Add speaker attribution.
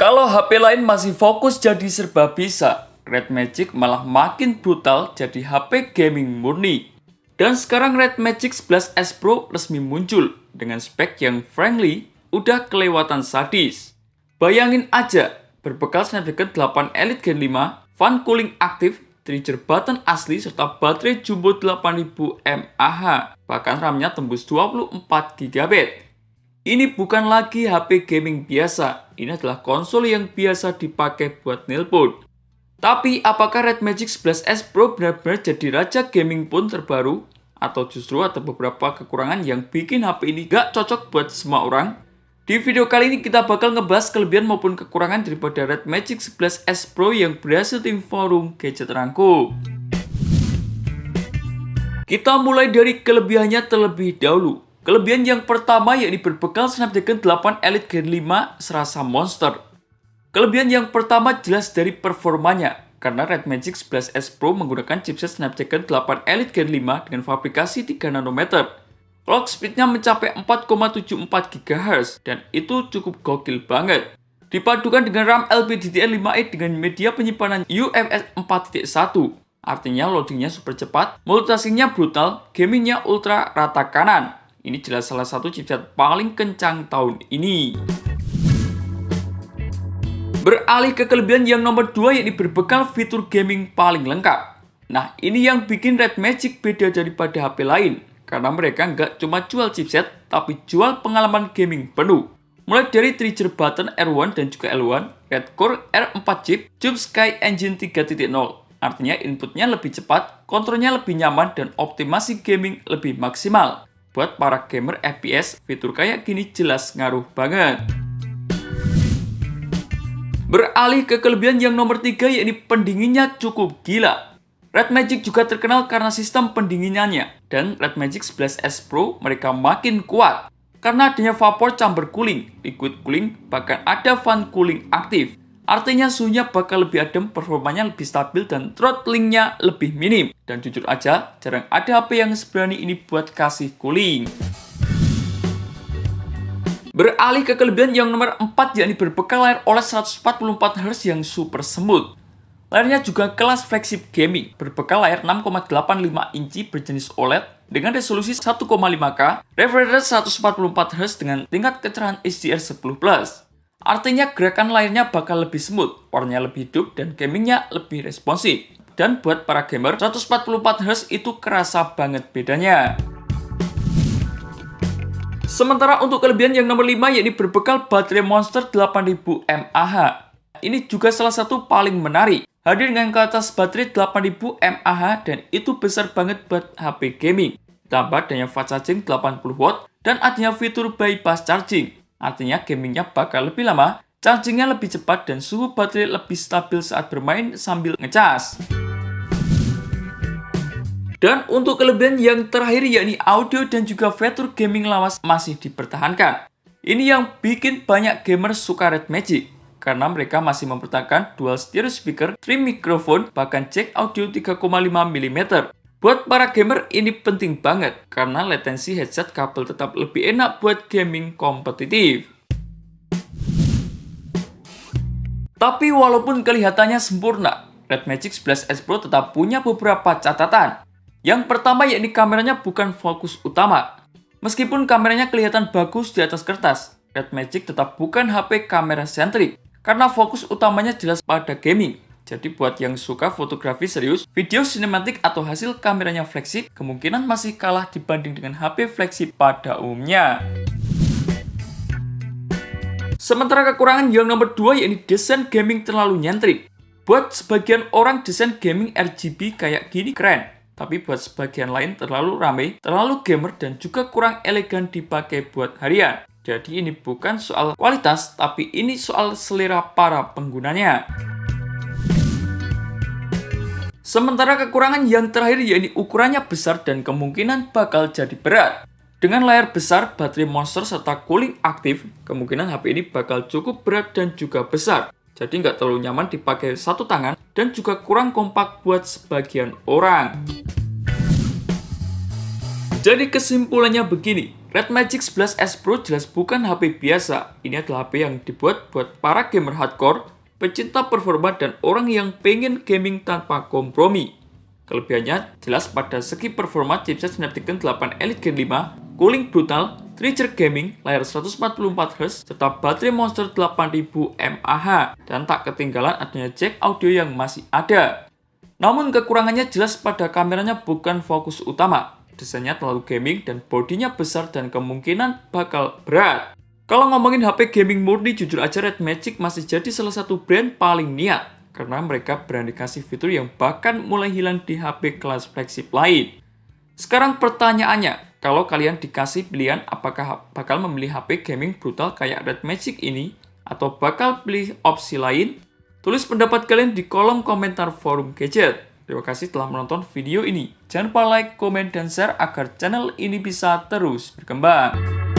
Speaker 1: Kalau HP lain masih fokus jadi serba bisa, Red Magic malah makin brutal jadi HP gaming murni. Dan sekarang Red Magic 11S Pro resmi muncul dengan spek yang frankly udah kelewatan sadis. Bayangin aja, berbekal Snapdragon 8 Elite Gen 5, fan cooling aktif, trigger button asli serta baterai jumbo 8000 mAh, bahkan RAM-nya tembus 24GB. Ini bukan lagi HP gaming biasa, ini adalah konsol yang biasa dipakai buat nelpon. Tapi apakah Red Magic 11S Pro benar-benar jadi raja gaming pun terbaru? Atau justru ada beberapa kekurangan yang bikin HP ini gak cocok buat semua orang? Di video kali ini kita bakal ngebahas kelebihan maupun kekurangan daripada Red Magic 11S Pro yang berhasil tim forum gadget rangkum. Kita mulai dari kelebihannya terlebih dahulu. Kelebihan yang pertama yakni berbekal Snapdragon 8 Elite Gen 5 serasa monster. Kelebihan yang pertama jelas dari performanya, karena Red Magic 11S Pro menggunakan chipset Snapdragon 8 Elite Gen 5 dengan fabrikasi 3 nanometer. Clock speednya mencapai 4,74 GHz dan itu cukup gokil banget. Dipadukan dengan RAM LPDDR5A dengan media penyimpanan UFS 4.1. Artinya loadingnya super cepat, multitaskingnya brutal, gamingnya ultra rata kanan. Ini jelas salah satu chipset paling kencang tahun ini. Beralih ke kelebihan yang nomor 2 yakni berbekal fitur gaming paling lengkap. Nah, ini yang bikin Red Magic beda daripada HP lain. Karena mereka nggak cuma jual chipset, tapi jual pengalaman gaming penuh. Mulai dari trigger button R1 dan juga L1, Red Core R4 chip, Cube Sky Engine 3.0. Artinya inputnya lebih cepat, kontrolnya lebih nyaman, dan optimasi gaming lebih maksimal. Buat para gamer FPS, fitur kayak gini jelas ngaruh banget. Beralih ke kelebihan yang nomor 3 yakni pendinginnya cukup gila. Red Magic juga terkenal karena sistem pendinginannya, dan Red Magic 11S Pro mereka makin kuat. Karena adanya vapor chamber cooling, liquid cooling, bahkan ada fan cooling aktif. Artinya suhunya bakal lebih adem, performanya lebih stabil, dan throttlingnya lebih minim. Dan jujur aja, jarang ada HP yang seberani ini buat kasih cooling. Beralih ke kelebihan yang nomor 4 yakni berbekal layar OLED 144Hz yang super smooth. Layarnya juga kelas flagship gaming, berbekal layar 6,85 inci berjenis OLED dengan resolusi 1,5K, refresh rate 144Hz dengan tingkat kecerahan HDR10+. Artinya gerakan layarnya bakal lebih smooth, warnanya lebih hidup, dan gamingnya lebih responsif. Dan buat para gamer, 144Hz itu kerasa banget bedanya. Sementara untuk kelebihan yang nomor 5 yakni berbekal baterai monster 8000 mAh. Ini juga salah satu paling menarik. Hadir dengan ke atas baterai 8000 mAh dan itu besar banget buat HP gaming. Tambah adanya fast charging 80W dan adanya fitur bypass charging. Artinya gamingnya bakal lebih lama, chargingnya lebih cepat, dan suhu baterai lebih stabil saat bermain sambil ngecas. Dan untuk kelebihan yang terakhir yakni audio dan juga fitur gaming lawas masih dipertahankan. Ini yang bikin banyak gamer suka Red Magic, karena mereka masih mempertahankan dual stereo speaker, trim mikrofon, bahkan jack audio 3,5mm. Buat para gamer ini penting banget, karena latensi headset kabel tetap lebih enak buat gaming kompetitif. Tapi walaupun kelihatannya sempurna, Red Magic 11S Pro tetap punya beberapa catatan. Yang pertama yakni kameranya bukan fokus utama. Meskipun kameranya kelihatan bagus di atas kertas, Red Magic tetap bukan HP kamera sentrik, karena fokus utamanya jelas pada gaming. Jadi buat yang suka fotografi serius, video sinematik atau hasil kameranya flagship, kemungkinan masih kalah dibanding dengan HP flagship pada umumnya. Sementara kekurangan yang nomor 2 yakni desain gaming terlalu nyentrik. Buat sebagian orang desain gaming RGB kayak gini keren, tapi buat sebagian lain terlalu rame, terlalu gamer, dan juga kurang elegan dipakai buat harian. Jadi ini bukan soal kualitas, tapi ini soal selera para penggunanya. Sementara kekurangan yang terakhir yakni ukurannya besar dan kemungkinan bakal jadi berat. Dengan layar besar, baterai monster, serta cooling aktif, kemungkinan HP ini bakal cukup berat dan juga besar. Jadi nggak terlalu nyaman dipakai satu tangan dan juga kurang kompak buat sebagian orang. Jadi kesimpulannya begini, Red Magic 11S Pro jelas bukan HP biasa. Ini adalah HP yang dibuat buat para gamer hardcore, pecinta performa, dan orang yang pengen gaming tanpa kompromi. Kelebihannya jelas pada segi performa chipset Snapdragon 8 Elite Gen 5, cooling brutal, trigger gaming, layar 144Hz, serta baterai monster 8000 mAh, dan tak ketinggalan adanya jack audio yang masih ada. Namun kekurangannya jelas pada kameranya bukan fokus utama. Desainnya terlalu gaming dan bodinya besar dan kemungkinan bakal berat. Kalau ngomongin HP gaming murni, jujur aja Red Magic masih jadi salah satu brand paling niat. Karena mereka berani kasih fitur yang bahkan mulai hilang di HP kelas flagship lain. Sekarang pertanyaannya, kalau kalian dikasih pilihan apakah bakal memilih HP gaming brutal kayak Red Magic ini, atau bakal pilih opsi lain? Tulis pendapat kalian di kolom komentar forum gadget. Terima kasih telah menonton video ini. Jangan lupa like, komen, dan share agar channel ini bisa terus berkembang.